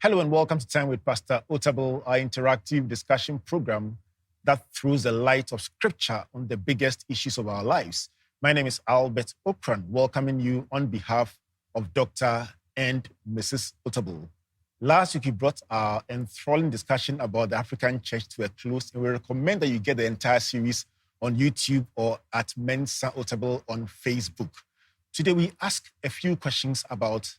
Hello and welcome to Time with Pastor Otabil, our interactive discussion program that throws a light of scripture on the biggest issues of our lives. My name is Albert Okran, welcoming you on behalf of Dr. and Mrs. Otabil. Last week, we brought our enthralling discussion about the African church to a close, and we recommend that you get the entire series on YouTube or at Mensa Otabil on Facebook. Today, we ask a few questions about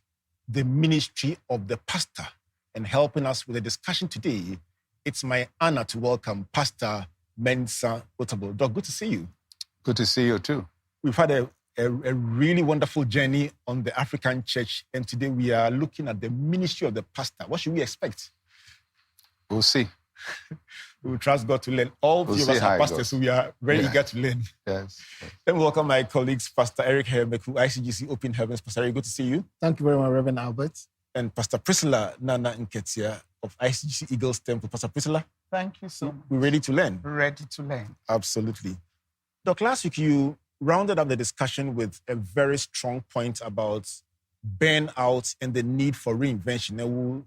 the ministry of the pastor. And helping us with the discussion today, it's my honor to welcome Pastor Mensa Otabil. Doc, good to see you. Good to see you too. We've had a really wonderful journey on the African church, and today we are looking at the ministry of the pastor. What should we expect? We'll see. We will trust God to learn. All three of us are pastors, so we are very eager to learn. Yes. Then we welcome my colleagues, Pastor Eric Hermeku, ICGC Open Heavens. Pastor Eric, good to see you. Thank you very much, Reverend Albert. And Pastor Priscilla Nana Nketia of ICGC Eagles Temple. Pastor Priscilla? Thank you so much. We're ready to learn? Ready to learn. Absolutely. Doc, last week you rounded up the discussion with a very strong point about burnout and the need for reinvention. And we'll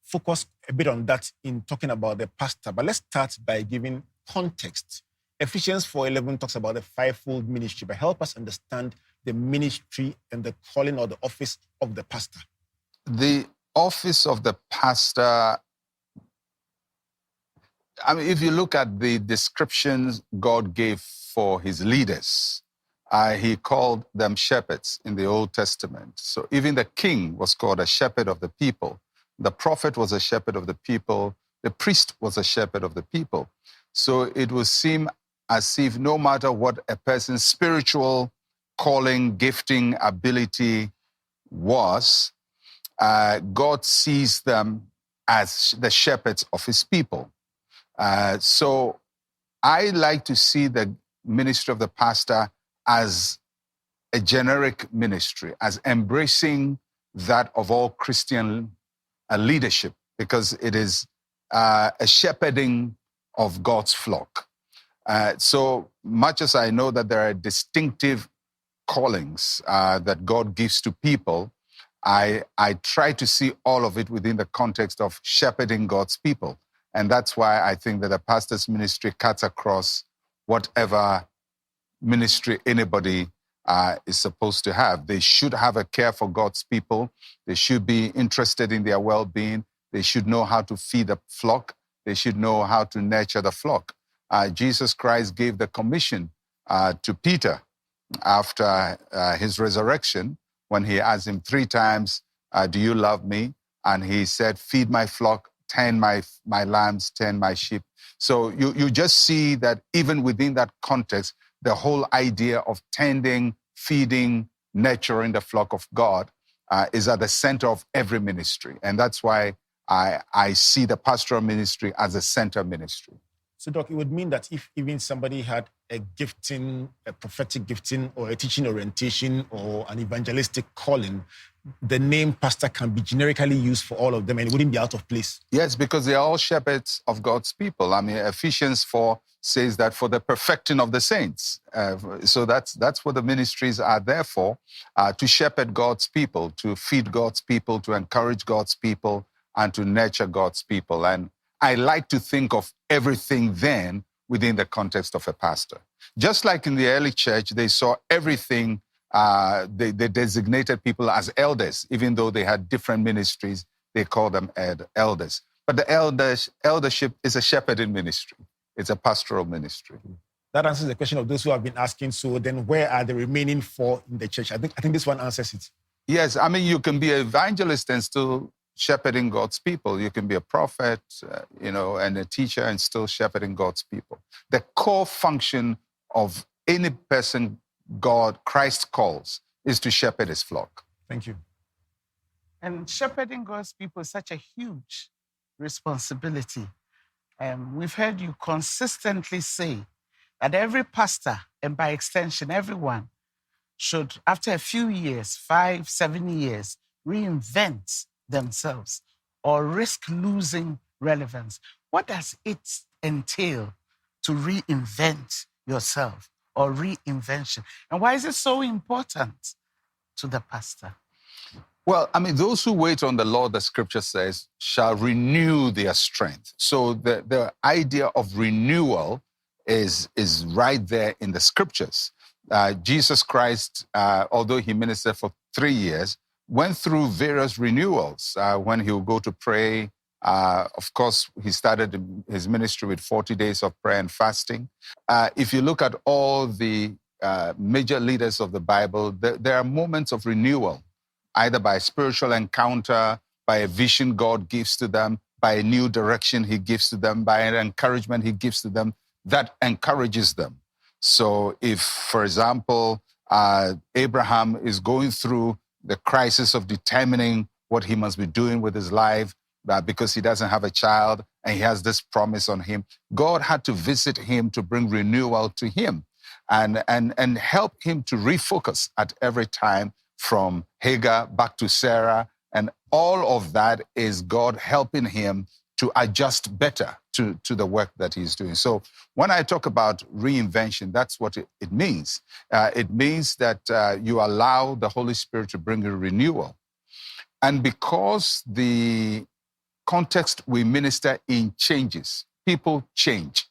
focus a bit on that in talking about the pastor. But let's start by giving context. Ephesians 4:11 talks about the fivefold ministry, but help us understand the ministry and the calling or the office of the pastor. The office of the pastor, if you look at the descriptions God gave for his leaders, he called them shepherds in the Old Testament. So even the king was called a shepherd of the people. The prophet was a shepherd of the people. The priest was a shepherd of the people. So it would seem as if no matter what a person's spiritual calling, gifting, ability was, God sees them as the shepherds of his people. So I like to see the ministry of the pastor as a generic ministry, as embracing that of all Christian leadership, because it is a shepherding of God's flock. So much as I know that there are distinctive callings that God gives to people, I try to see all of it within the context of shepherding God's people. And that's why I think that the pastor's ministry cuts across whatever ministry anybody is supposed to have. They should have a care for God's people. They should be interested in their well-being. They should know how to feed the flock. They should know how to nurture the flock. Jesus Christ gave the commission to Peter after his resurrection, when he asked him 3 times, do you love me? And he said, feed my flock, tend my lambs, tend my sheep. So you just see that even within that context, the whole idea of tending, feeding, nurturing the flock of God is at the center of every ministry. And that's why I see the pastoral ministry as a center ministry. So, Doc, it would mean that if even somebody had a gifting, a prophetic gifting, or a teaching orientation, or an evangelistic calling, the name pastor can be generically used for all of them and it wouldn't be out of place. Yes, because they are all shepherds of God's people. Ephesians 4 says that for the perfecting of the saints. So that's what the ministries are there for, to shepherd God's people, to feed God's people, to encourage God's people, and to nurture God's people. And I like to think of everything then within the context of a pastor. Just like in the early church, they saw everything, they designated people as elders, even though they had different ministries, they called them elders. But the eldership is a shepherding ministry. It's a pastoral ministry. That answers the question of those who have been asking, so then where are the remaining 4 in the church? I think this one answers it. Yes, you can be an evangelist and still shepherding God's people. You can be a prophet, and a teacher and still shepherding God's people. The core function of any person Christ calls is to shepherd his flock. Thank you. And shepherding God's people is such a huge responsibility. We've heard you consistently say that every pastor, and by extension, everyone, should, after a few years, 5, 7 years, reinvent themselves or risk losing relevance. What does it entail to reinvent yourself or reinvention? And why is it so important to the pastor? Well, I mean, those who wait on the Lord, the scripture says, shall renew their strength. So the idea of renewal is right there in the scriptures. Jesus Christ, although he ministered for 3 years, went through various renewals. When he would go to pray, of course, he started his ministry with 40 days of prayer and fasting. If you look at all the major leaders of the Bible, there are moments of renewal, either by spiritual encounter, by a vision God gives to them, by a new direction he gives to them, by an encouragement he gives to them that encourages them. So if, for example, Abraham is going through the crisis of determining what he must be doing with his life because he doesn't have a child and he has this promise on him, God had to visit him to bring renewal to him and help him to refocus at every time, from Hagar back to Sarah. And all of that is God helping him to adjust better to the work that he's doing. So when I talk about reinvention, that's what it means. It means that you allow the Holy Spirit to bring a renewal. And because the context we minister in changes, people change.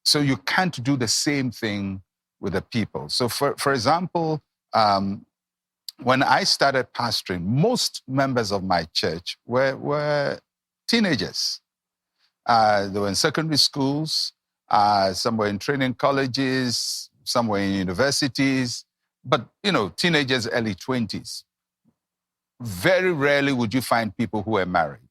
So you can't do the same thing with the people. So for example, when I started pastoring, most members of my church were teenagers. They were in secondary schools, some were in training colleges, some were in universities, but, teenagers, early 20s. Very rarely would you find people who are married.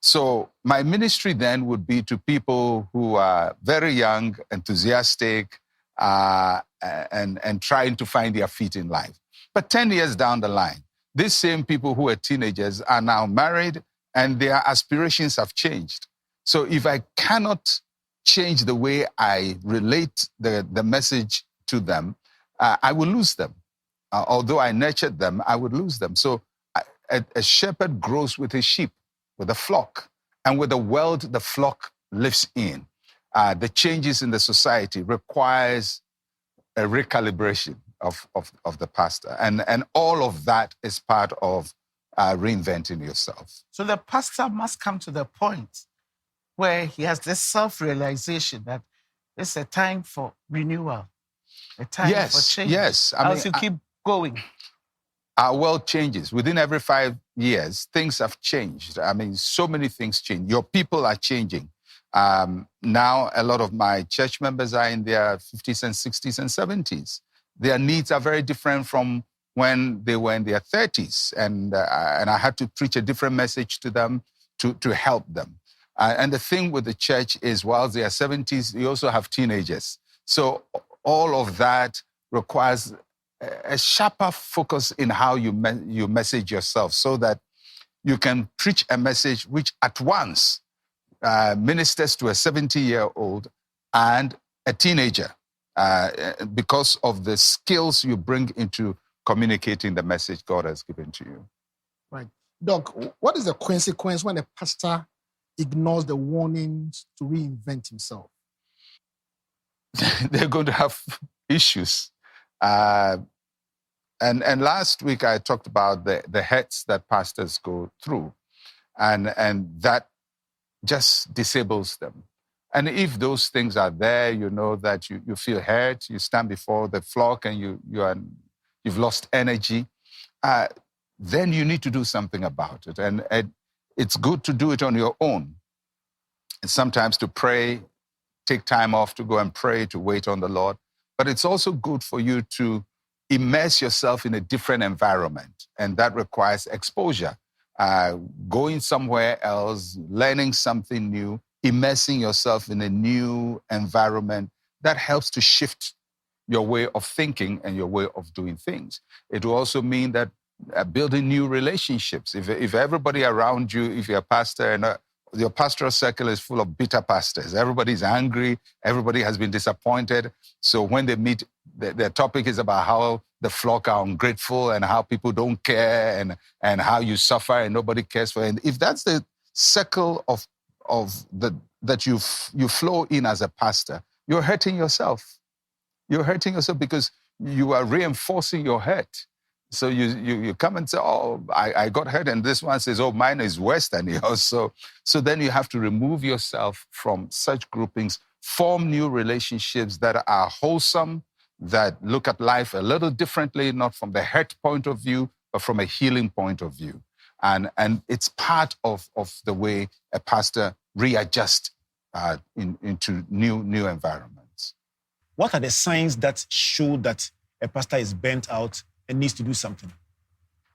So my ministry then would be to people who are very young, enthusiastic, and trying to find their feet in life. But 10 years down the line, these same people who are teenagers are now married and their aspirations have changed. So if I cannot change the way I relate the message to them, I will lose them. Although I nurtured them, I would lose them. So a shepherd grows with his sheep, with a flock, and with the world the flock lives in. The changes in the society requires a recalibration of the pastor. And all of that is part of reinventing yourself. So the pastor must come to the point where he has this self-realization that it's a time for renewal, a time for change. Yes. Else you keep going. Our world changes. Within every 5 years, things have changed. So many things change. Your people are changing. Now, a lot of my church members are in their 50s and 60s and 70s. Their needs are very different from when they were in their 30s. And I had to preach a different message to them to help them. And the thing with the church is, while they are 70s, you also have teenagers. So all of that requires a sharper focus in how you message yourself, so that you can preach a message which at once ministers to a 70-year-old and a teenager, because of the skills you bring into communicating the message God has given to you. Right. Doc, what is the consequence when a pastor ignores the warnings to reinvent himself? They're going to have issues. And last week I talked about the hurts that pastors go through, and that just disables them. And if those things are there, you know that you feel hurt, you stand before the flock and you've lost energy, then you need to do something about it. And it's good to do it on your own. And sometimes to pray, take time off to go and pray, to wait on the Lord. But it's also good for you to immerse yourself in a different environment. And that requires exposure. Going somewhere else, learning something new, immersing yourself in a new environment, that helps to shift your way of thinking and your way of doing things. It will also mean that building new relationships. If everybody around you, if you're a pastor and your pastoral circle is full of bitter pastors, everybody's angry, everybody has been disappointed. So when they meet, their topic is about how the flock are ungrateful and how people don't care and how you suffer and nobody cares for you. And if that's the circle that you flow in as a pastor, you're hurting yourself. You're hurting yourself because you are reinforcing your hurt. So you come and say, oh, I got hurt. And this one says, oh, mine is worse than yours. So then you have to remove yourself from such groupings, form new relationships that are wholesome, that look at life a little differently, not from the hurt point of view, but from a healing point of view. And it's part of the way a pastor readjusts into new environments. What are the signs that show that a pastor is burnt out and needs to do something?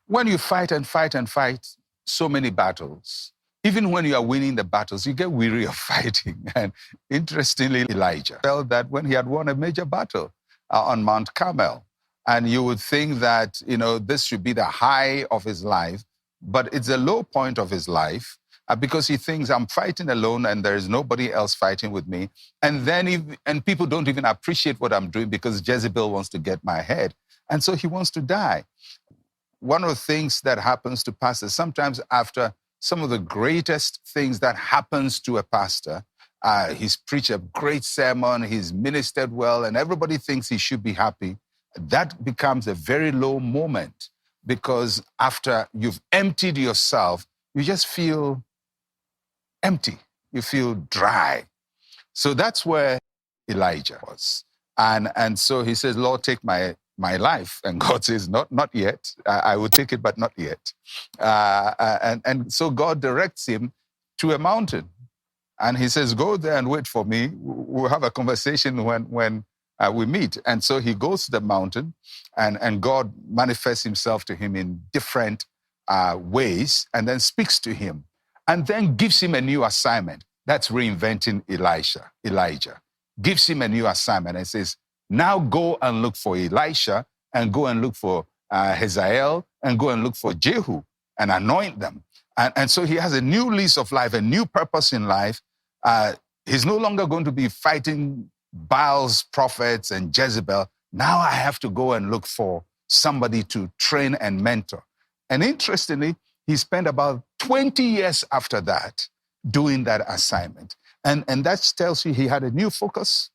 When you fight and fight and fight so many battles, even when you are winning the battles, you get weary of fighting. And interestingly, Elijah felt that when he had won a major battle on Mount Carmel, and you would think that, this should be the high of his life, but it's a low point of his life because he thinks, I'm fighting alone and there is nobody else fighting with me. And then people don't even appreciate what I'm doing because Jezebel wants to get my head. And so he wants to die. One of the things that happens to pastors, sometimes after some of the greatest things that happens to a pastor, he's preached a great sermon, he's ministered well, and everybody thinks he should be happy. That becomes a very low moment because after you've emptied yourself, you just feel empty. You feel dry. So that's where Elijah was. And so he says, Lord, take my life. And God says, not yet. I will take it, but not yet. And so God directs him to a mountain. And he says, go there and wait for me. We'll have a conversation when we meet. And so he goes to the mountain, and God manifests himself to him in different ways, and then speaks to him, and then gives him a new assignment. That's reinventing Elijah. Gives him a new assignment and says, now go and look for Elisha, and go and look for Hazael, and go and look for Jehu, and anoint them. And so he has a new lease of life, a new purpose in life. He's no longer going to be fighting Baal's prophets and Jezebel. Now I have to go and look for somebody to train and mentor. And interestingly, he spent about 20 years after that doing that assignment. And that tells you he had a new focus,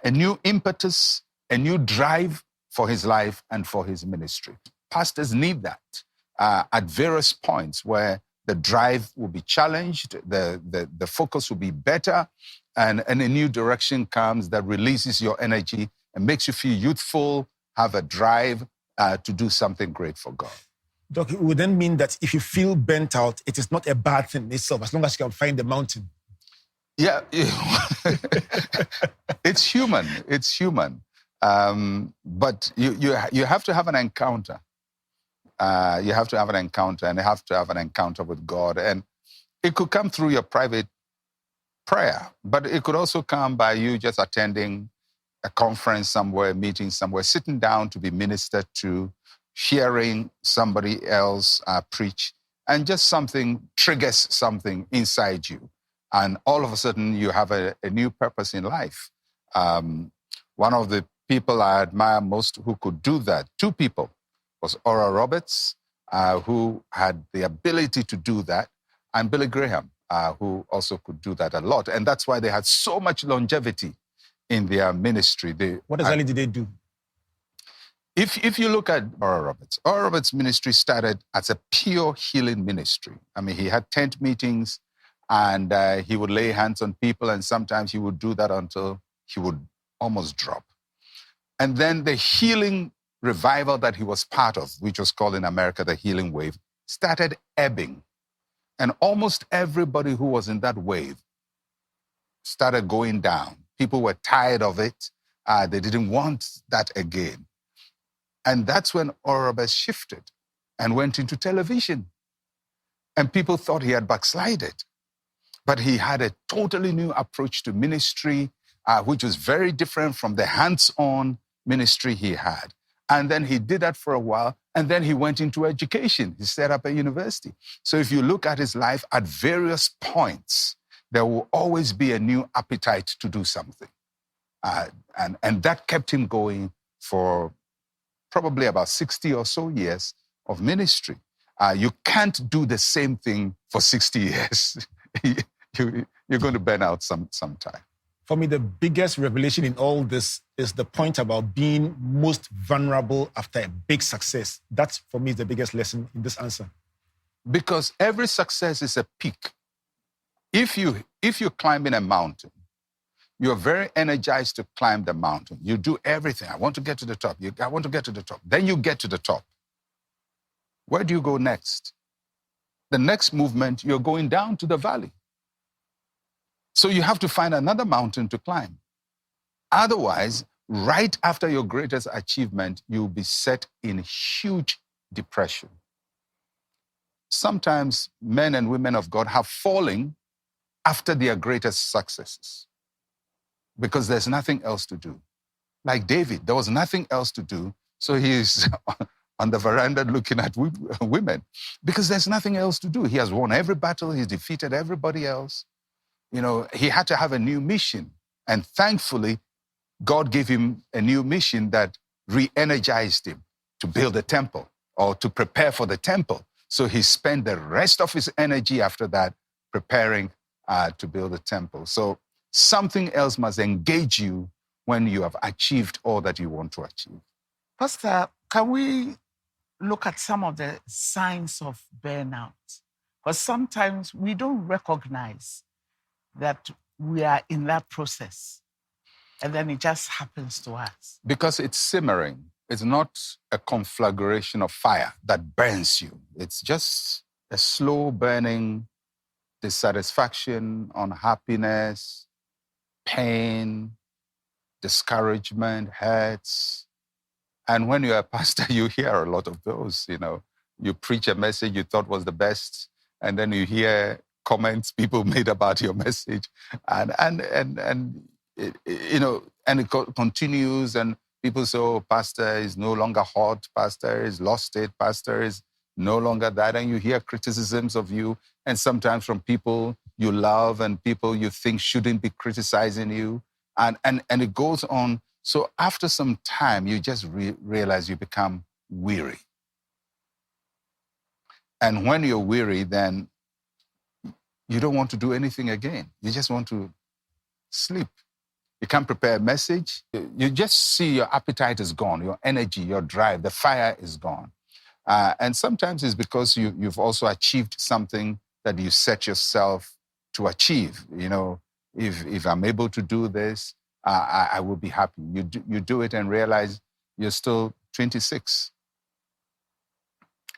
a new impetus, a new drive for his life and for his ministry. Pastors need that at various points where the drive will be challenged, the focus will be better, and a new direction comes that releases your energy and makes you feel youthful, have a drive to do something great for God. Doc, it would then mean that if you feel burnt out, it is not a bad thing in itself, as long as you can find the mountain. Yeah, it's human. But you have to have an encounter. You have to have an encounter, and you have to have an encounter with God. And it could come through your private prayer, but it could also come by you just attending a conference somewhere, meeting somewhere, sitting down to be ministered to, hearing somebody else preach, and just something triggers something inside you. And all of a sudden, you have a new purpose in life. One of the people I admire most who could do that, two people, was Oral Roberts, who had the ability to do that, and Billy Graham, who also could do that a lot. And that's why they had so much longevity in their ministry. What exactly did they do? If you look at Oral Roberts' ministry started as a pure healing ministry. I mean, he had tent meetings, and he would lay hands on people, and sometimes he would do that until he would almost drop. And then the healing revival that he was part of, which was called in America the healing wave, started ebbing. And almost everybody who was in that wave started going down. People were tired of it. They didn't want that again. And that's when Oral Roberts shifted and went into television. And people thought he had backslided. But he had a totally new approach to ministry, which was very different from the hands-on ministry he had. And then he did that for a while, and then he went into education. He set up a university. So if you look at his life at various points, there will always be a new appetite to do something. And that kept him going for probably about 60 or so years of ministry. You can't do the same thing for 60 years. You're going to burn out sometime. For me, the biggest revelation in all this is the point about being most vulnerable after a big success. That, for me, is the biggest lesson in this answer. Because every success is a peak. If you're climbing a mountain, you're very energized to climb the mountain. You do everything. I want to get to the top. I want to get to the top. Then you get to the top. Where do you go next? The next movement, you're going down to the valley. So you have to find another mountain to climb. Otherwise, right after your greatest achievement, you'll be set in huge depression. Sometimes men and women of God have fallen after their greatest successes because there's nothing else to do. Like David, there was nothing else to do, so he's on the veranda looking at women because there's nothing else to do. He has won every battle, he's defeated everybody else. You know, he had to have a new mission. And thankfully, God gave him a new mission that re-energized him to build a temple or to prepare for the temple. So he spent the rest of his energy after that preparing to build a temple. So something else must engage you when you have achieved all that you want to achieve. Pastor, can we look at some of the signs of burnout? Because sometimes we don't recognize that we are in that process, and then it just happens to us. Because it's simmering. It's not a conflagration of fire that burns you. It's just a slow burning dissatisfaction, unhappiness, pain, discouragement, hurts. And when you're a pastor, you hear a lot of those. You know, you preach a message you thought was the best, and then you hear comments people made about your message, and it, you know, and it continues, and people say, "Oh, pastor is no longer hot. Pastor is lost it. Pastor is no longer that," and you hear criticisms of you, and sometimes from people you love and people you think shouldn't be criticizing you, and it goes on. So after some time, you just realize you become weary, and when you're weary, then you don't want to do anything again. You just want to sleep. You can't prepare a message. You just see your appetite is gone, your energy, your drive, the fire is gone. And sometimes it's because you've also achieved something that you set yourself to achieve. You know, if I'm able to do this, I will be happy. You do it and realize you're still 26.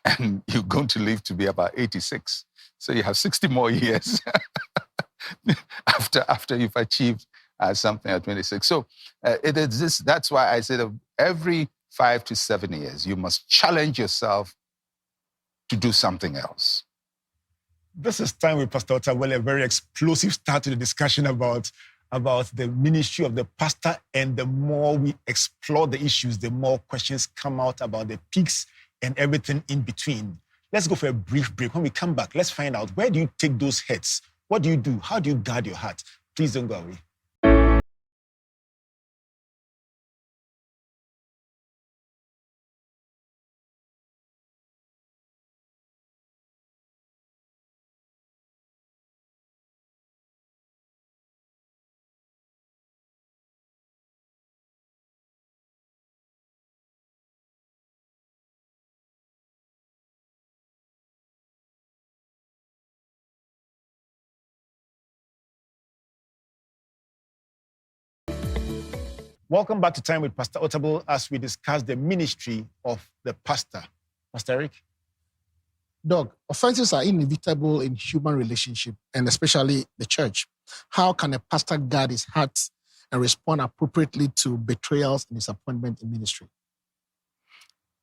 And you're going to live to be about 86. So you have 60 more years after you've achieved something at 26. So it is this. That's why I say that every 5 to 7 years, you must challenge yourself to do something else. This is Time with Pastor Otabil, a very explosive start to the discussion about the ministry of the pastor. And the more we explore the issues, the more questions come out about the peaks and everything in between. Let's go for a brief break. When we come back, let's find out, where do you take those hits? What do you do? How do you guard your heart? Please don't go away. Welcome back to Time with Pastor Otabil as we discuss the ministry of the pastor. Pastor Eric? Doug, offenses are inevitable in human relationship and especially the church. How can a pastor guard his heart and respond appropriately to betrayals and disappointment in ministry?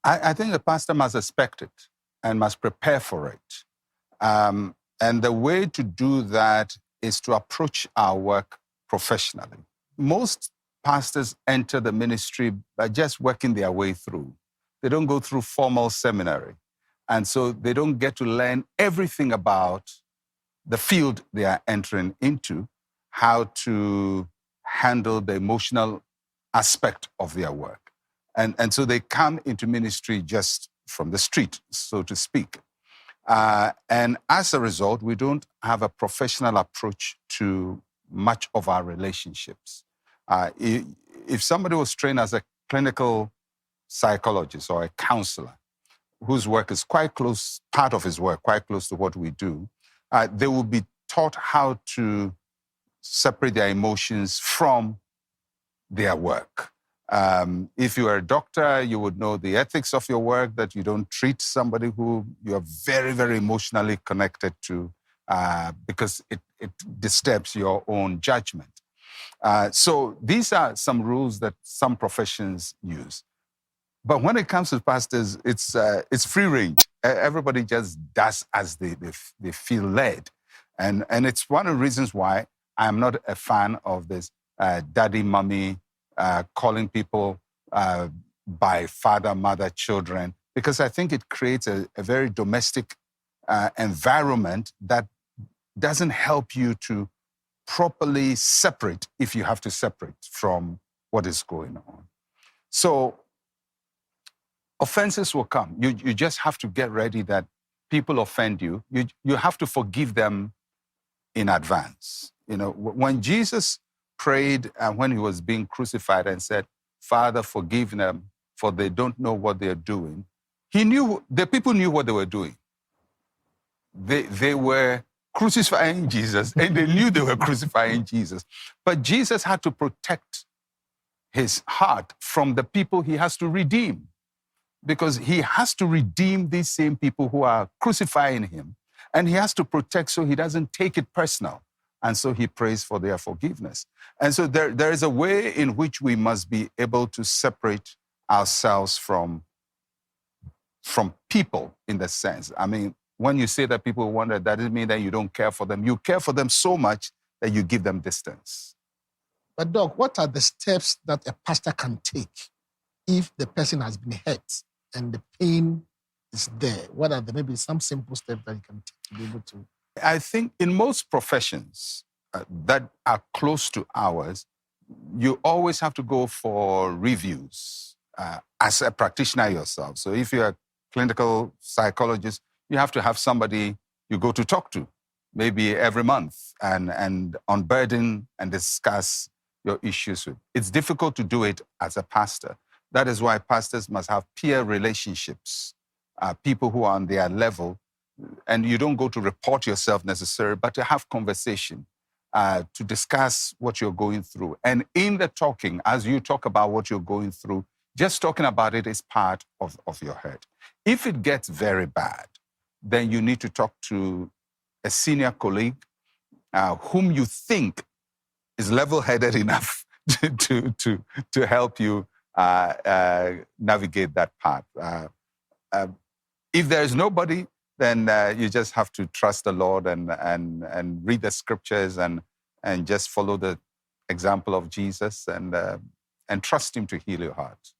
I think the pastor must expect it and must prepare for it. And the way to do that is to approach our work professionally. Most pastors enter the ministry by just working their way through. They don't go through formal seminary. And so they don't get to learn everything about the field they are entering into, how to handle the emotional aspect of their work. And so they come into ministry just from the street, so to speak. And as a result, we don't have a professional approach to much of our relationships. If somebody was trained as a clinical psychologist or a counselor, whose work is quite close, part of his work, quite close to what we do, they will be taught how to separate their emotions from their work. If you are a doctor, you would know the ethics of your work, that you don't treat somebody who you are very, very emotionally connected to because it disturbs your own judgment. So these are some rules that some professions use. But when it comes to pastors, it's free range. Everybody just does as they feel led. And it's one of the reasons why I'm not a fan of this daddy, mommy, calling people by father, mother, children, because I think it creates a very domestic environment that doesn't help you to properly separate, if you have to separate from what is going on. So offenses will come. You just have to get ready that people offend you. You have to forgive them in advance. You know, when Jesus prayed and when he was being crucified and said, "Father, forgive them, for they don't know what they're doing," the people knew what they were doing. They were crucifying Jesus, and they knew they were crucifying Jesus. But Jesus had to protect his heart from the people he has to redeem, because he has to redeem these same people who are crucifying him, and he has to protect so he doesn't take it personal. And so he prays for their forgiveness. And so there is a way in which we must be able to separate ourselves from people, in the sense. I mean, when you say that people wonder, that doesn't mean that you don't care for them. You care for them so much that you give them distance. But Doc, what are the steps that a pastor can take if the person has been hurt and the pain is there? What are maybe some simple steps that you can take to be able to? I think in most professions that are close to ours, you always have to go for reviews as a practitioner yourself. So if you're a clinical psychologist, you have to have somebody you go to talk to, maybe every month, and unburden and discuss your issues with. It's difficult to do it as a pastor. That is why pastors must have peer relationships, people who are on their level. And you don't go to report yourself necessarily, but to have conversation, to discuss what you're going through. And in the talking, as you talk about what you're going through, just talking about it is part of your hurt. If it gets very bad, then you need to talk to a senior colleague whom you think is level-headed enough to help you navigate that path. If there is nobody, then you just have to trust the Lord and read the scriptures and just follow the example of Jesus and trust him to heal your heart.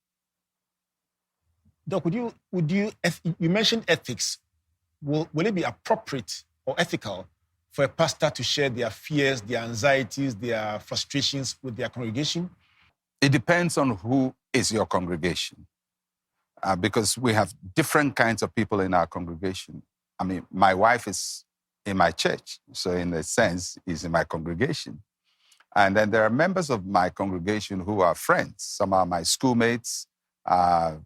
Doc, you mentioned ethics. Will it be appropriate or ethical for a pastor to share their fears, their anxieties, their frustrations with their congregation? It depends on who is your congregation. Because we have different kinds of people in our congregation. I mean, my wife is in my church, so in a sense, is in my congregation. And then there are members of my congregation who are friends. Some are my schoolmates,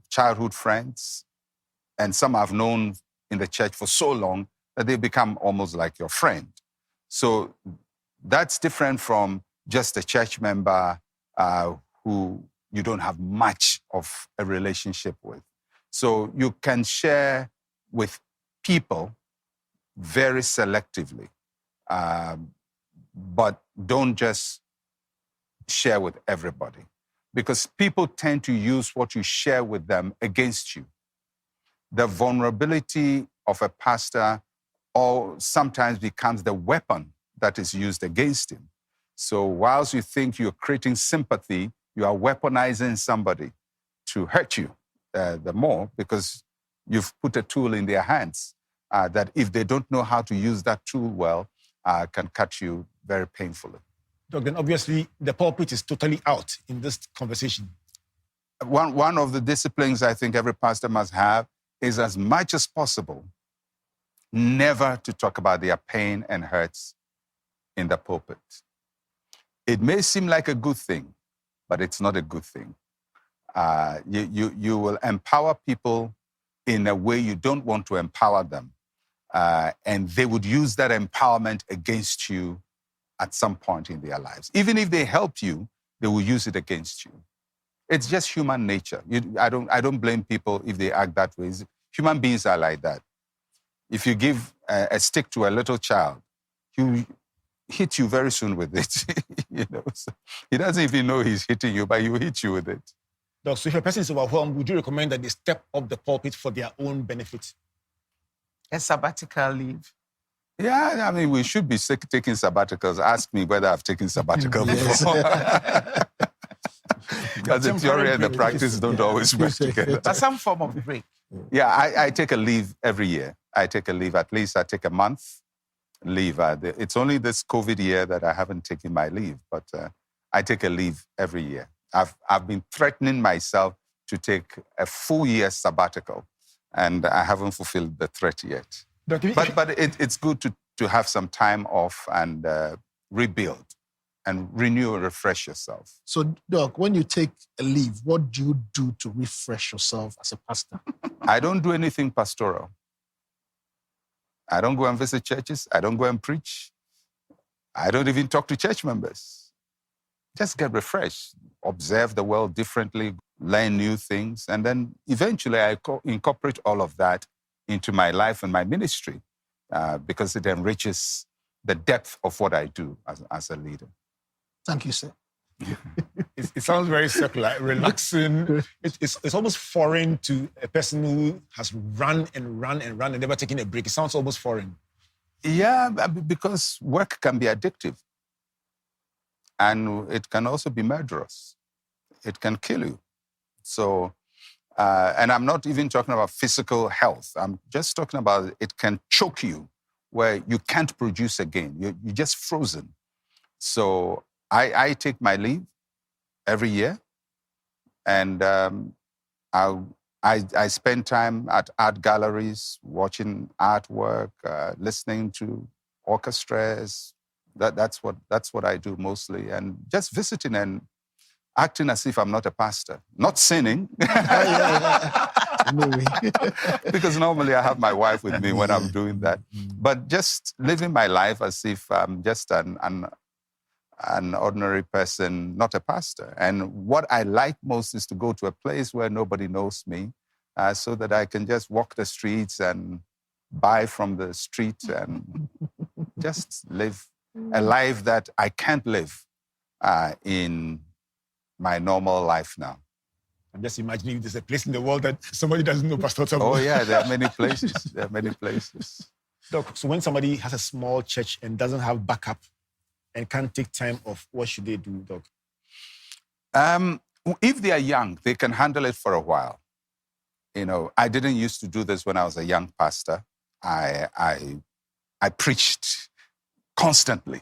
childhood friends, and some I've known in the church for so long that they become almost like your friend. So that's different from just a church member who you don't have much of a relationship with. So you can share with people very selectively, but don't just share with everybody, because people tend to use what you share with them against you. The vulnerability of a pastor sometimes becomes the weapon that is used against him. So whilst you think you're creating sympathy, you are weaponizing somebody to hurt you the more, because you've put a tool in their hands that if they don't know how to use that tool well, can cut you very painfully. Doc, then obviously the pulpit is totally out in this conversation. One of the disciplines I think every pastor must have is, as much as possible, never to talk about their pain and hurts in the pulpit. It may seem like a good thing, but it's not a good thing. You will empower people in a way you don't want to empower them. And they would use that empowerment against you at some point in their lives. Even if they help you, they will use it against you. It's just human nature. I don't blame people if they act that way. Human beings are like that. If you give a stick to a little child, he will hit you very soon with it. So he doesn't even know he's hitting you, but he will hit you with it. Doc, so if a person is overwhelmed, would you recommend that they step up the pulpit for their own benefit? A sabbatical leave. Yeah, I mean, we should be taking sabbaticals. Ask me whether I've taken sabbatical before. Because the theory and the practice don't always work together. But some form of break. Yeah, I take a leave every year. I take a leave, at least I take a month leave. It's only this COVID year that I haven't taken my leave, but I take a leave every year. I've been threatening myself to take a full year sabbatical, and I haven't fulfilled the threat yet. But it's good to have some time off and rebuild and renew and refresh yourself. So, Doc, when you take a leave, what do you do to refresh yourself as a pastor? I don't do anything pastoral. I don't go and visit churches. I don't go and preach. I don't even talk to church members. Just get refreshed, observe the world differently, learn new things, and then eventually I incorporate all of that into my life and my ministry because it enriches the depth of what I do as a leader. Thank you, sir. It sounds very circular, relaxing. It's almost foreign to a person who has run and never taken a break. It sounds almost foreign. Yeah, because work can be addictive. And it can also be murderous. It can kill you. So, and I'm not even talking about physical health. I'm just talking about it can choke you where you can't produce again. You're just frozen. So I take my leave every year, and I spend time at art galleries, watching artwork, listening to orchestras. That's what I do mostly, and just visiting and acting as if I'm not a pastor, not sinning. Because normally I have my wife with me when I'm doing that, but just living my life as if I'm just an ordinary person, not a pastor. And what I like most is to go to a place where nobody knows me, so that I can just walk the streets and buy from the street and just live a life that I can't live in my normal life now. I'm just imagining if there's a place in the world that somebody doesn't know Pastor Otabil. Oh yeah, there are many places. Doc, so when somebody has a small church and doesn't have backup and can't take time off, what should they do, Doc? If they are young, they can handle it for a while. I didn't used to do this when I was a young pastor. I preached constantly,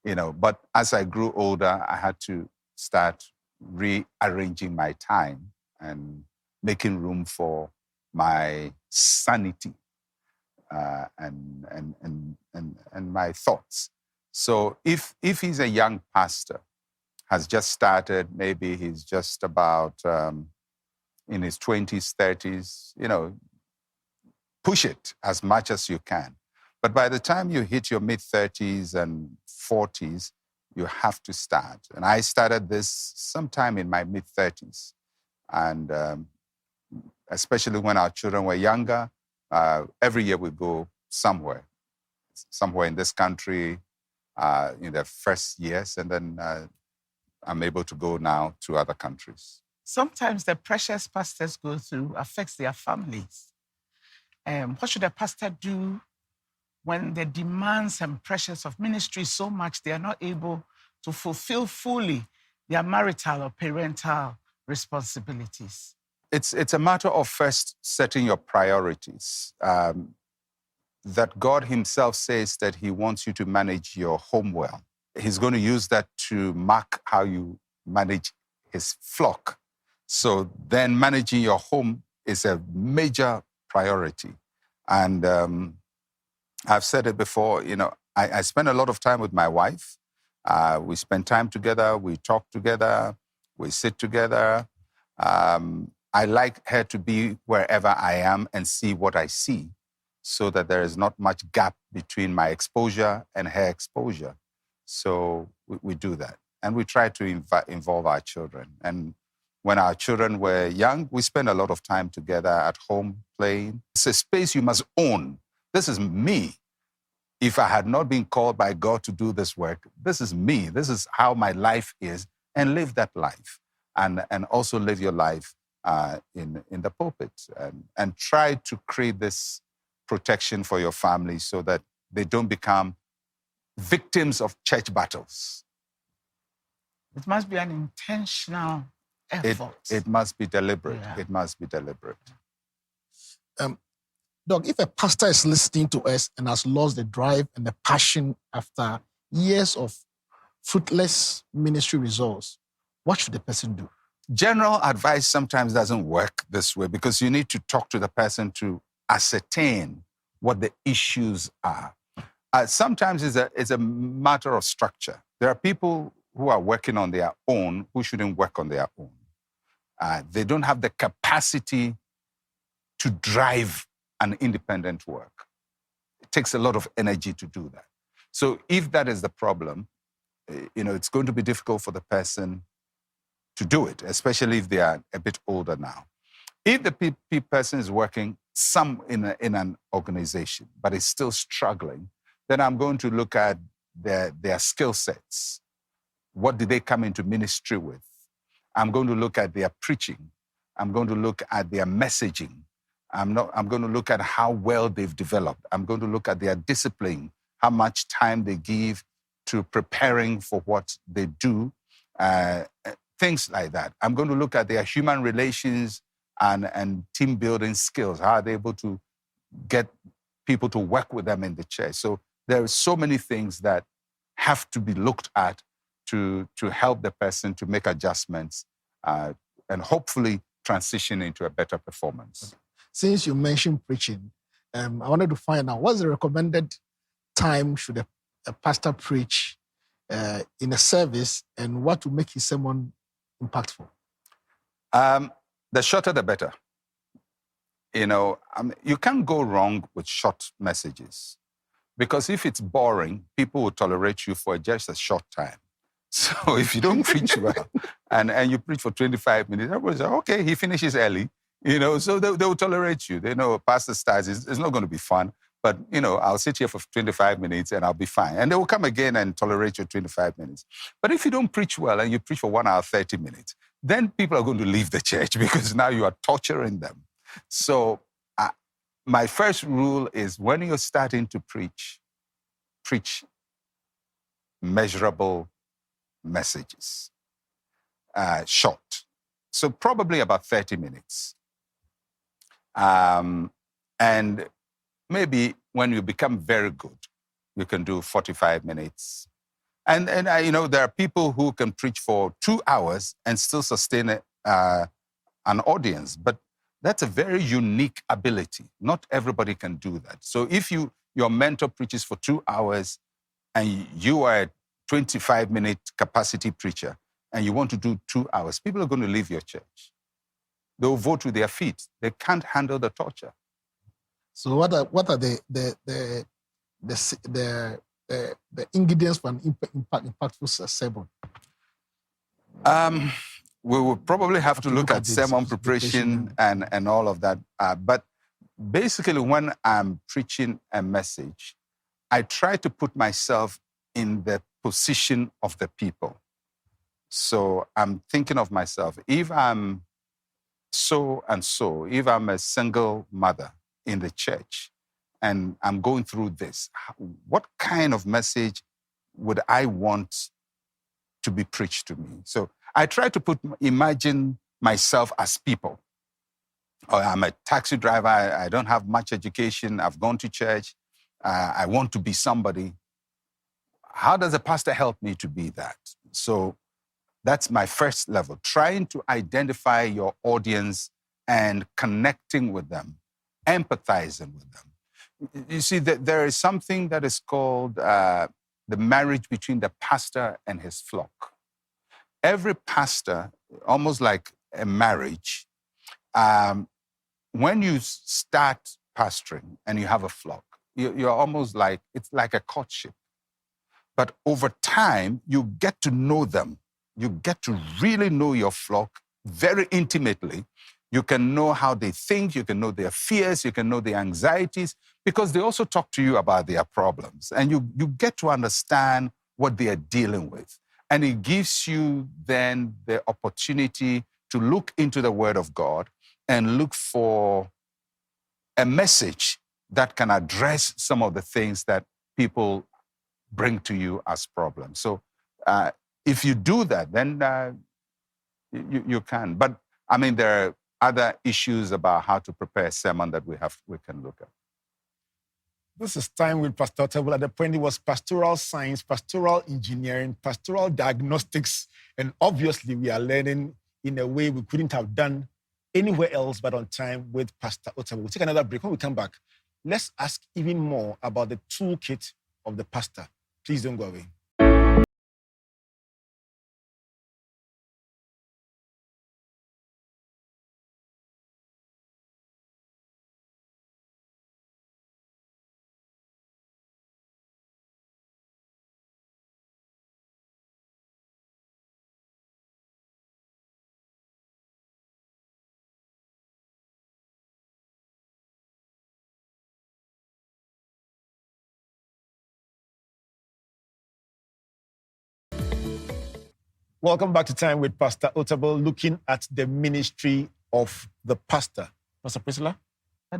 but as I grew older, I had to start rearranging my time and making room for my sanity and my thoughts. So if he's a young pastor, has just started, maybe he's just about in his 20s, 30s, push it as much as you can. But by the time you hit your mid-30s and 40s, you have to start. And I started this sometime in my mid-30s. And especially when our children were younger, every year we go somewhere in this country in the first years. And then I'm able to go now to other countries. Sometimes the pressures pastors go through affects their families. What should a pastor do when the demands and pressures of ministry is so much they are not able to fulfill fully their marital or parental responsibilities? It's a matter of first setting your priorities. That God himself says that he wants you to manage your home well. He's going to use that to mark how you manage his flock. So then managing your home is a major priority. And I've said it before, I spend a lot of time with my wife. We spend time together. We talk together. We sit together. I like her to be wherever I am and see what I see, so that there is not much gap between my exposure and her exposure. So we do that. And we try to involve our children. And when our children were young, we spent a lot of time together at home playing. It's a space you must own. This is me. If I had not been called by God to do this work, this is me. This is how my life is, and live that life. And also live your life in the pulpit. And try to create this protection for your family so that they don't become victims of church battles. It must be an intentional effort. It must be deliberate. Yeah. It must be deliberate. Doug, if a pastor is listening to us and has lost the drive and the passion after years of fruitless ministry results, what should the person do? General advice sometimes doesn't work this way, because you need to talk to the person to ascertain what the issues are. Sometimes it's a matter of structure. There are people who are working on their own who shouldn't work on their own. They don't have the capacity to drive an independent work. It takes a lot of energy to do that. So if that is the problem, it's going to be difficult for the person to do it, especially if they are a bit older now. If the person is working in an organization, but is still struggling, then I'm going to look at their skill sets. What did they come into ministry with? I'm going to look at their preaching. I'm going to look at their messaging. I'm going to look at how well they've developed. I'm going to look at their discipline, how much time they give to preparing for what they do, things like that. I'm going to look at their human relations and team building skills. How are they able to get people to work with them in the church? So there are so many things that have to be looked at to help the person to make adjustments and hopefully transition into a better performance. Since you mentioned preaching, I wanted to find out, what's the recommended time should a pastor preach in a service, and what will make his sermon impactful? The shorter, the better. You can't go wrong with short messages, because if it's boring, people will tolerate you for just a short time. So if you don't preach well and you preach for 25 minutes, everybody's like, okay, he finishes early. So they will tolerate you. They know pastor styles, it's not going to be fun, but, I'll sit here for 25 minutes and I'll be fine. And they will come again and tolerate you 25 minutes. But if you don't preach well and you preach for 1 hour, 30 minutes, then people are going to leave the church, because now you are torturing them. So my first rule is, when you're starting to preach measurable messages, short. So probably about 30 minutes. And maybe when you become very good, you can do 45 minutes. And there are people who can preach for 2 hours and still sustain an audience. But that's a very unique ability. Not everybody can do that. So if your mentor preaches for 2 hours and you are a 25-minute capacity preacher and you want to do 2 hours, people are going to leave your church. They'll vote with their feet. They can't handle the torture. So what are the ingredients for an impactful sermon? We will probably have to look at sermon preparation and all of that. But basically, when I'm preaching a message, I try to put myself in the position of the people. So I'm thinking of myself. If I'm so and so, if I'm a single mother in the church and I'm going through this, what kind of message would I want to be preached to me? So I try to imagine myself as people. Or I'm a taxi driver, I don't have much education, I've gone to church, I want to be somebody. How does a pastor help me to be that? So that's my first level, trying to identify your audience and connecting with them, empathizing with them. You see, there is something that is called the marriage between the pastor and his flock. Every pastor, almost like a marriage, when you start pastoring and you have a flock, you're almost like, it's like a courtship. But over time, you get to know them. You get to really know your flock very intimately. You can know how they think, you can know their fears, you can know their anxieties, because they also talk to you about their problems. And you get to understand what they are dealing with. And it gives you then the opportunity to look into the Word of God and look for a message that can address some of the things that people bring to you as problems. So if you do that, then you can. But I mean, there are other issues about how to prepare a sermon that we can look at. This is Time with Pastor Otabil. At the point, it was pastoral science, pastoral engineering, pastoral diagnostics, and obviously we are learning in a way we couldn't have done anywhere else but on Time with Pastor Otabil. We'll take another break. When we come back, let's ask even more about the toolkit of the pastor. Please don't go away. Welcome back to Time with Pastor Otabil, looking at the ministry of the pastor. Pastor Priscilla?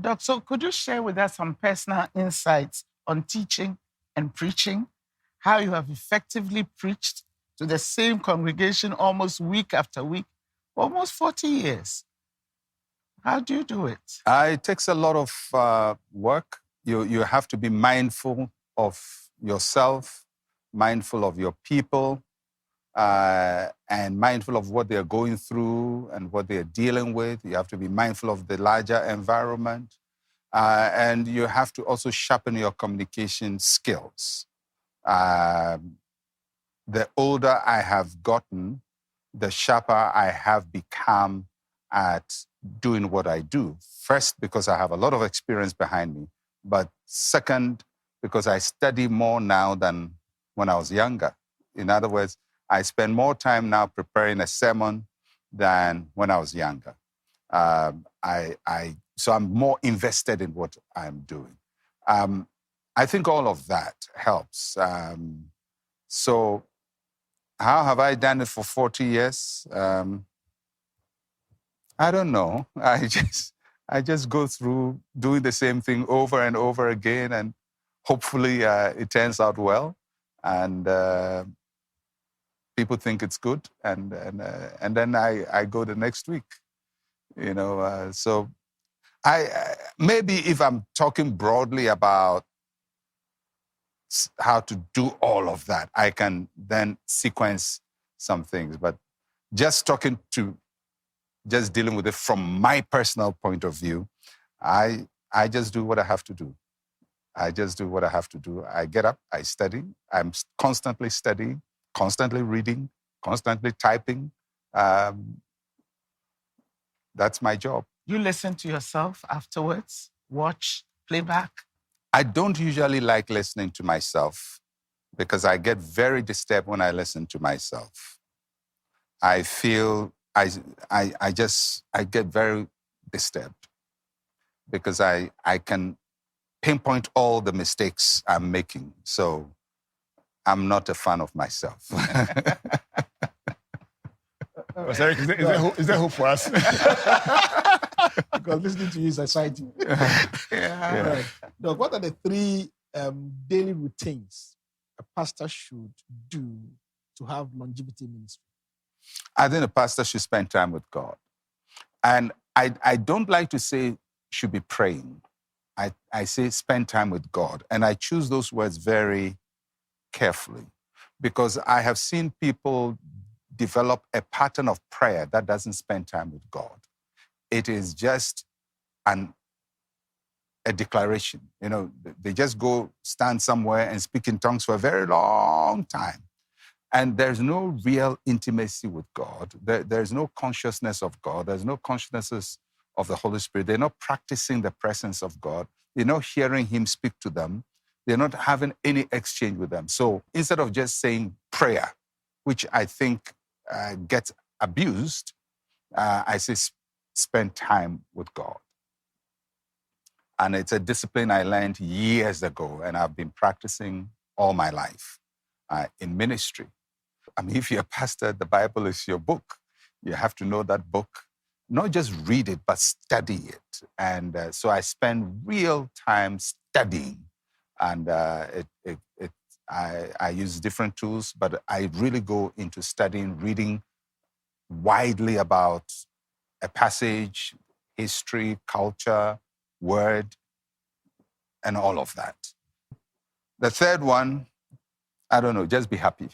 Doc, so could you share with us some personal insights on teaching and preaching, how you have effectively preached to the same congregation almost week after week, for almost 40 years? How do you do it? It takes a lot of work. You have to be mindful of yourself, mindful of your people, and mindful of what they're going through and what they're dealing with. You have to be mindful of the larger environment. And you have to also sharpen your communication skills. The older I have gotten, the sharper I have become at doing what I do. First, because I have a lot of experience behind me. But second, because I study more now than when I was younger. In other words, I spend more time now preparing a sermon than when I was younger. So I'm more invested in what I'm doing. I think all of that helps. So how have I done it for 40 years? I don't know. I just go through doing the same thing over and over again, and hopefully it turns out well. And people think it's good, and then I go the next week, So I maybe if I'm talking broadly about how to do all of that, I can then sequence some things. But just dealing with it from my personal point of view, I just do what I have to do. I just do what I have to do. I get up, I study. I'm constantly studying, constantly reading, constantly typing. That's my job. You listen to yourself afterwards, watch, playback? I don't usually like listening to myself because I get very disturbed when I listen to myself. I feel I get very disturbed because I can pinpoint all the mistakes I'm making. So I'm not a fan of myself. Sorry, is there hope for us? Because listening to you is exciting. Yeah. Right. Doc, what are the 3 daily routines a pastor should do to have longevity ministry? I think a pastor should spend time with God. And I don't like to say should be praying. I say spend time with God. And I choose those words very carefully because I have seen people develop a pattern of prayer that doesn't spend time with God. It is just an a declaration. They just go stand somewhere and speak in tongues for a very long time. And there's no real intimacy with God. There's no consciousness of God. There's no consciousness of the Holy Spirit. They're not practicing the presence of God. They're not hearing him speak to them. They're not having any exchange with them. So instead of just saying prayer, which I think gets abused, I say spend time with God. And it's a discipline I learned years ago, and I've been practicing all my life in ministry. I mean, if you're a pastor, the Bible is your book. You have to know that book, not just read it, but study it. And so I spend real time studying. And I use different tools, but I really go into studying, reading widely about a passage, history, culture, word, and all of that. The third one, I don't know, just be happy.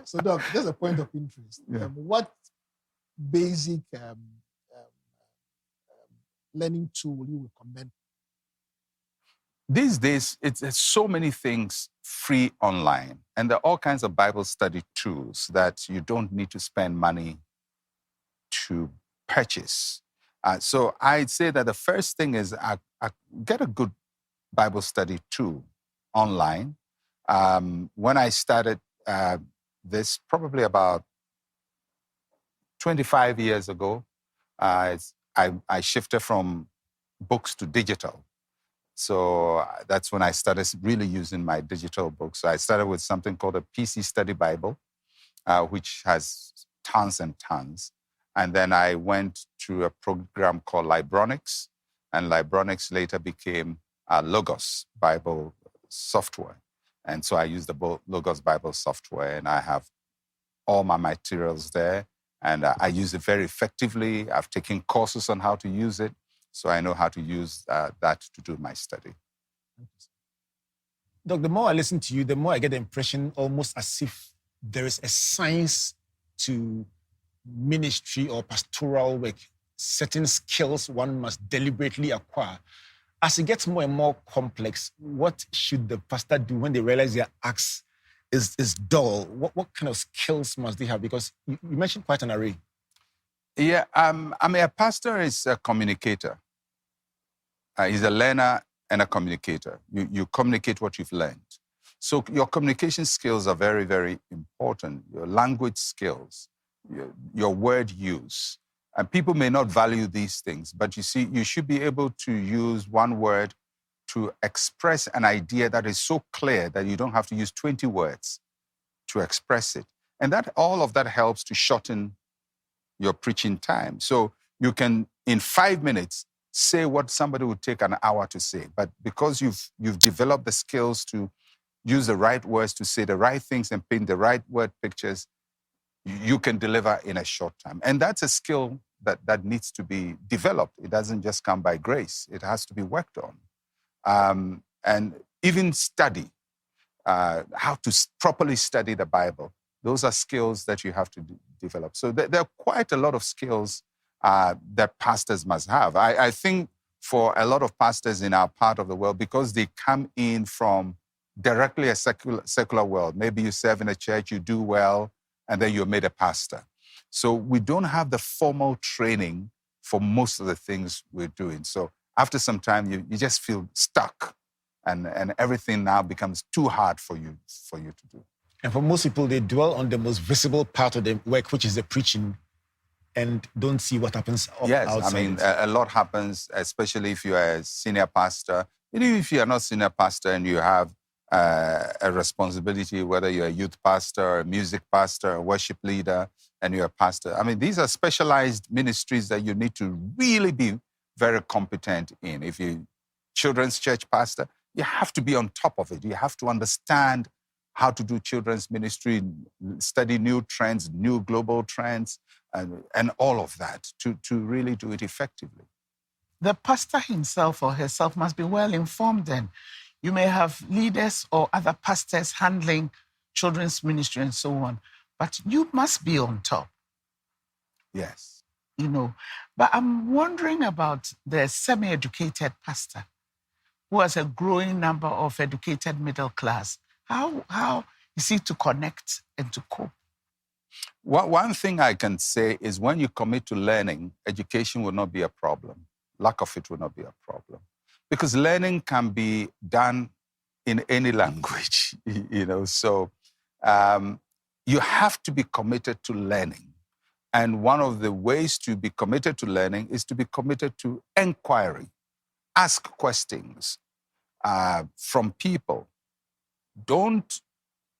So, Doc, just a point of interest. Yeah. What basic learning tool will you recommend? These days, it's so many things free online, and there are all kinds of Bible study tools that you don't need to spend money to purchase. So I'd say that the first thing is get a good Bible study tool online. When I started this, probably about 25 years ago, I shifted from books to digital. So that's when I started really using my digital books. So I started with something called a PC Study Bible, which has tons and tons. And then I went to a program called Libronics, and Libronics later became Logos Bible software. And so I use the Logos Bible software, and I have all my materials there, and I use it very effectively. I've taken courses on how to use it, so I know how to use that to do my study. Doc, the more I listen to you, the more I get the impression almost as if there is a science to ministry or pastoral work, certain skills one must deliberately acquire. As it gets more and more complex, what should the pastor do when they realize their axe is dull? What kind of skills must they have? Because you mentioned quite an array. Yeah, I mean, a pastor is a communicator. He's a learner and a communicator. You communicate what you've learned. So your communication skills are very, very important. Your language skills, your word use. And people may not value these things, but you see, you should be able to use one word to express an idea that is so clear that you don't have to use 20 words to express it. And that all of that helps to shorten your preaching time. So you can, in 5 minutes, say what somebody would take an hour to say. But because you've developed the skills to use the right words, to say the right things and paint the right word pictures, you can deliver in a short time. And that's a skill that needs to be developed. It doesn't just come by grace. It has to be worked on. And even study, how to properly study the Bible. Those are skills that you have to develop. So there are quite a lot of skills that pastors must have. I think for a lot of pastors in our part of the world, because they come in from directly a secular world, maybe you serve in a church, you do well, and then you're made a pastor. So we don't have the formal training for most of the things we're doing. So after some time, you just feel stuck, and everything now becomes too hard for you to do. And for most people, they dwell on the most visible part of the work, which is the preaching, and don't see what happens outside. Yes, I mean, a lot happens, especially if you are a senior pastor. Even if you are not senior pastor and you have a responsibility, whether you're a youth pastor, a music pastor, a worship leader, and you're a pastor. I mean, these are specialized ministries that you need to really be very competent in. If you're children's church pastor, you have to be on top of it. You have to understand how to do children's ministry, study new trends, new global trends, and all of that to really do it effectively. The pastor himself or herself must be well informed then. You may have leaders or other pastors handling children's ministry and so on, but you must be on top. Yes. But I'm wondering about the semi-educated pastor who has a growing number of educated middle class. How is he to connect and to cope? One thing I can say is when you commit to learning, education will not be a problem. Lack of it will not be a problem. Because learning can be done in any language, So you have to be committed to learning. And one of the ways to be committed to learning is to be committed to inquiry. Ask questions from people. Don't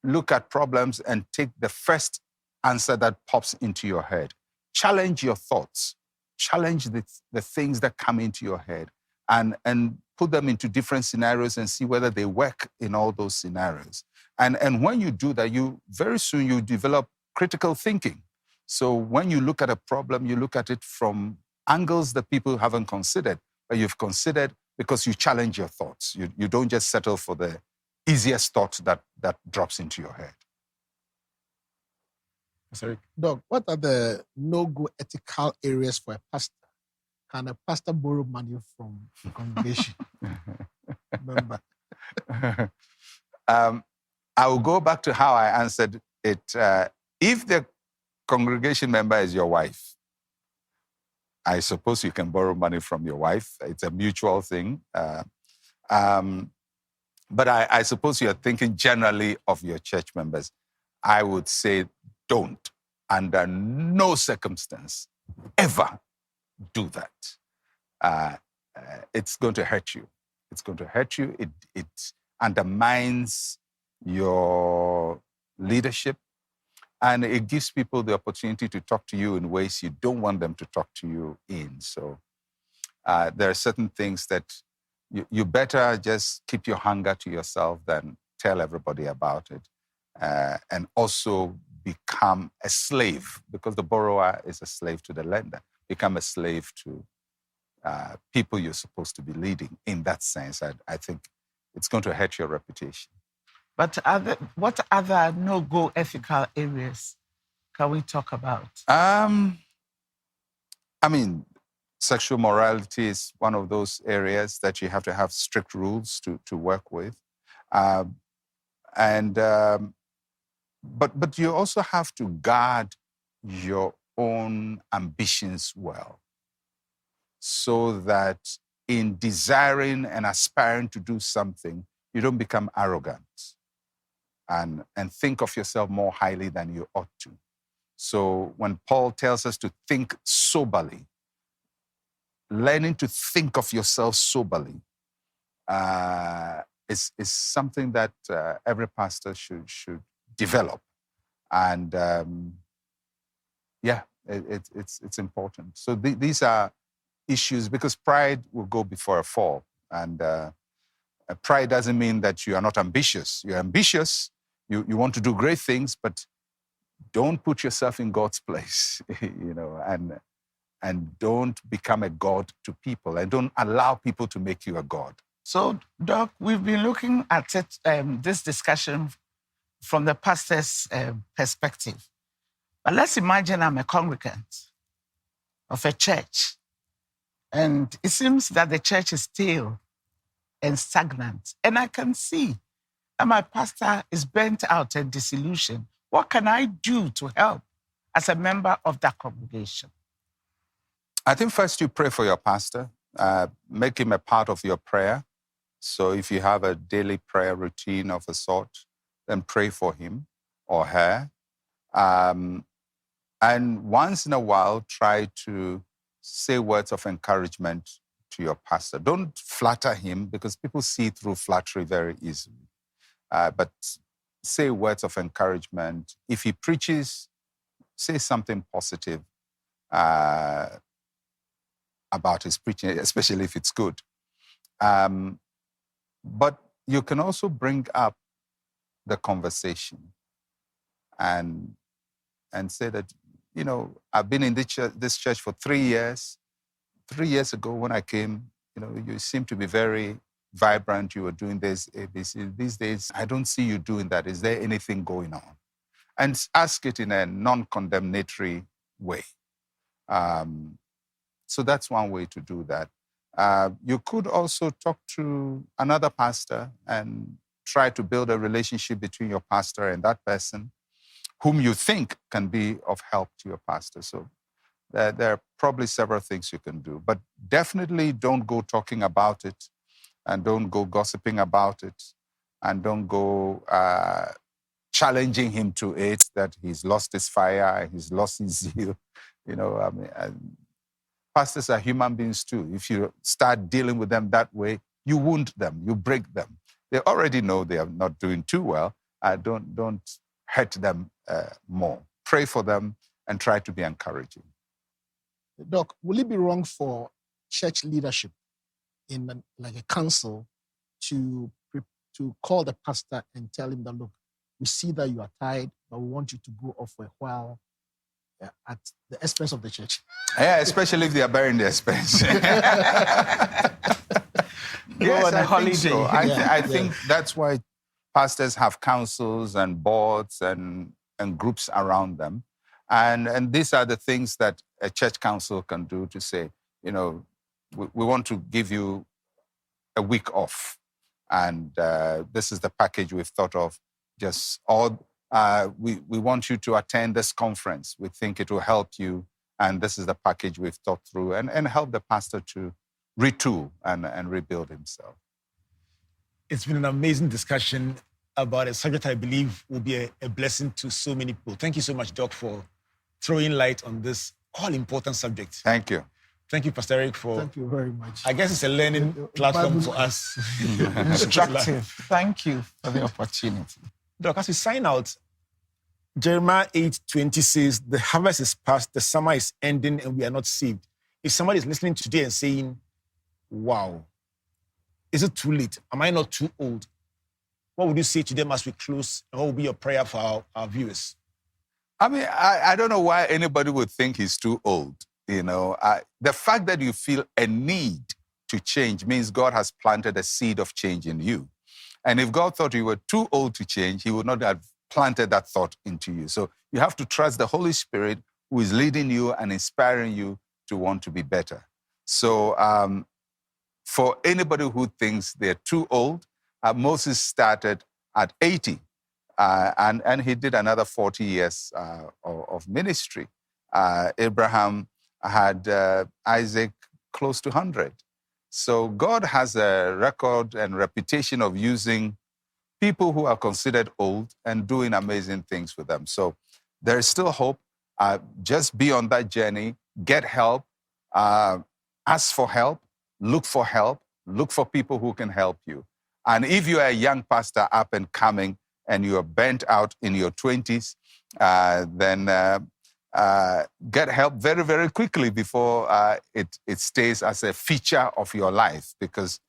look at problems and take the first answer that pops into your head. Challenge your thoughts. Challenge the things that come into your head and put them into different scenarios and see whether they work in all those scenarios. And when you do that, very soon you develop critical thinking. So when you look at a problem, you look at it from angles that people haven't considered, but you've considered because you challenge your thoughts. You don't just settle for the easiest thought that drops into your head. Sorry. Doc, what are the no-go ethical areas for a pastor? Can a pastor borrow money from the congregation? Remember. I will go back to how I answered it. If the congregation member is your wife, I suppose you can borrow money from your wife. It's a mutual thing. But I suppose you're thinking generally of your church members. I would say don't, under no circumstance, ever do that. It's going to hurt you. It's going to hurt you. It undermines your leadership, and it gives people the opportunity to talk to you in ways you don't want them to talk to you in. So there are certain things that you better just keep your hunger to yourself than tell everybody about it. And also become a slave, because the borrower is a slave to the lender. Become a slave to people you're supposed to be leading. In that sense, I think it's going to hurt your reputation. But what other no-go ethical areas can we talk about? Sexual morality is one of those areas that you have to have strict rules to work with. But you also have to guard your own ambitions well, so that in desiring and aspiring to do something, you don't become arrogant and think of yourself more highly than you ought to. So when Paul tells us to think soberly, learning to think of yourself soberly is something that every pastor should develop. And it's important. So these are issues, because pride will go before a fall. And pride doesn't mean that you are not ambitious. You're ambitious, you want to do great things, but don't put yourself in God's place, and don't become a god to people, and don't allow people to make you a god. So, Doc, we've been looking at it, this discussion from the pastor's perspective. But let's imagine I'm a congregant of a church, and it seems that the church is stale and stagnant, and I can see that my pastor is burnt out and disillusioned. What can I do to help as a member of that congregation? I think first you pray for your pastor. Make him a part of your prayer. So if you have a daily prayer routine of a sort, then pray for him or her. And once in a while, try to say words of encouragement to your pastor. Don't flatter him, because people see through flattery very easily. But say words of encouragement. If he preaches, say something positive about his preaching, especially if it's good. But you can also bring up the conversation and say that, I've been in this church for 3 years. 3 years ago when I came, you seem to be very vibrant. You were doing this, ABC. These days, I don't see you doing that. Is there anything going on? And ask it in a non-condemnatory way. So that's one way to do that. You could also talk to another pastor and try to build a relationship between your pastor and that person whom you think can be of help to your pastor. So there are probably several things you can do, but definitely don't go talking about it, and don't go gossiping about it, and don't go challenging him to it that he's lost his fire, he's lost his zeal. Pastors are human beings too. If you start dealing with them that way, you wound them, you break them. They already know they are not doing too well. Don't hurt them more. Pray for them and try to be encouraging. Doc, will it be wrong for church leadership in like a council to call the pastor and tell him that, look, we see that you are tired, but we want you to go off for a while at the expense of the church? Yeah, especially if they are bearing the expense. Yes, on a holiday. So. I think that's why pastors have councils and boards and groups around them. And these are the things that a church council can do to say, we want to give you a week off. And this is the package we've thought of. We want you to attend this conference. We think it will help you. And this is the package we've thought through and help the pastor to retool and rebuild himself. It's been an amazing discussion about a subject I believe will be a blessing to so many people. Thank you so much, Doc, for throwing light on this all-important subject. Thank you. Thank you, Pastor Eric, for... Thank you very much. I guess it's a learning platform for us. Instructive. Thank you for the opportunity. Doc, as we sign out, Jeremiah 8:20 says, the harvest is past, the summer is ending, and we are not saved. If somebody is listening today and saying, wow, is it too late? Am I not too old? What would you say to them as we close? And what would be your prayer for our viewers? I don't know why anybody would think he's too old. The fact that you feel a need to change means God has planted a seed of change in you. And if God thought you were too old to change, he would not have planted that thought into you. So you have to trust the Holy Spirit who is leading you and inspiring you to want to be better. So for anybody who thinks they're too old, Moses started at 80 and he did another 40 years of ministry. Abraham had Isaac close to 100. So God has a record and reputation of using people who are considered old and doing amazing things with them. So there is still hope. Just be on that journey, get help, ask for help, look for people who can help you. And if you are a young pastor up and coming and you are burnt out in your 20s, then get help very, very quickly before it stays as a feature of your life, because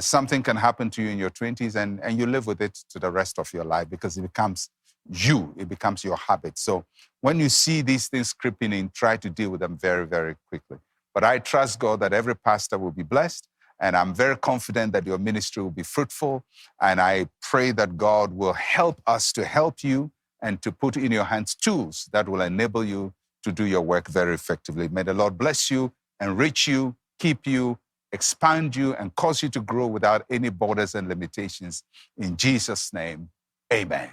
something can happen to you in your 20s and you live with it to the rest of your life because it becomes your habit. So when you see these things creeping in, try to deal with them very, very quickly. But I trust God that every pastor will be blessed, and I'm very confident that your ministry will be fruitful. And I pray that God will help us to help you and to put in your hands tools that will enable you to do your work very effectively. May the Lord bless you, enrich you, keep you, expand you, and cause you to grow without any borders and limitations. In Jesus' name, amen.